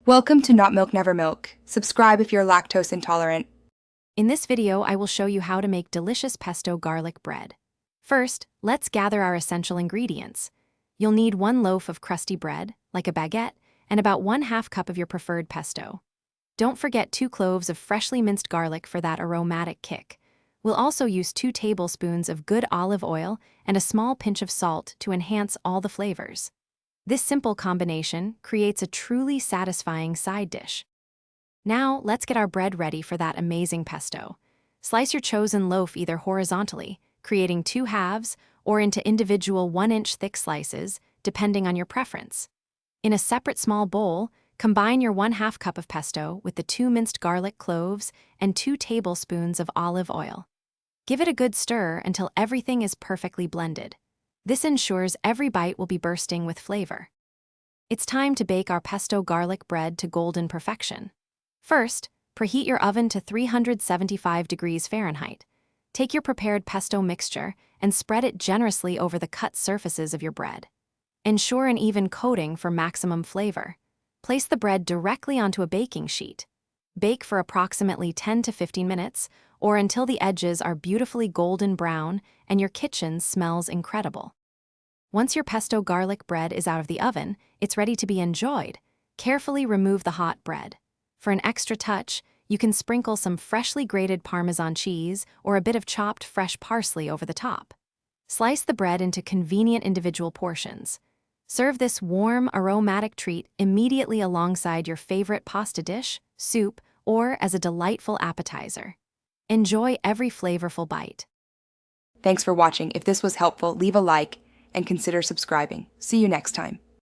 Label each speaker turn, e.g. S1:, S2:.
S1: Welcome to Not Milk Never Milk. Subscribe if you're lactose intolerant.
S2: In this video, I will show you how to make delicious pesto garlic bread. First, let's gather our essential ingredients. You'll need 1 loaf of crusty bread, like a baguette, and about 1/2 cup of your preferred pesto. Don't forget 2 cloves of freshly minced garlic for that aromatic kick. We'll also use 2 tablespoons of good olive oil and a small pinch of salt to enhance all the flavors. This simple combination creates a truly satisfying side dish. Now, let's get our bread ready for that amazing pesto. Slice your chosen loaf either horizontally, creating 2 halves, or into individual 1-inch thick slices, depending on your preference. In a separate small bowl, combine your 1/2 cup of pesto with the 2 minced garlic cloves and 2 tablespoons of olive oil. Give it a good stir until everything is perfectly blended. This ensures every bite will be bursting with flavor. It's time to bake our pesto garlic bread to golden perfection. First, preheat your oven to 375 degrees Fahrenheit. Take your prepared pesto mixture and spread it generously over the cut surfaces of your bread. Ensure an even coating for maximum flavor. Place the bread directly onto a baking sheet. Bake for approximately 10 to 15 minutes, or until the edges are beautifully golden brown and your kitchen smells incredible. Once your pesto garlic bread is out of the oven, it's ready to be enjoyed. Carefully remove the hot bread. For an extra touch, you can sprinkle some freshly grated Parmesan cheese or a bit of chopped fresh parsley over the top. Slice the bread into convenient individual portions. Serve this warm, aromatic treat immediately alongside your favorite pasta dish, soup, or as a delightful appetizer. Enjoy every flavorful bite.
S1: Thanks for watching. If this was helpful, leave a like and consider subscribing. See you next time.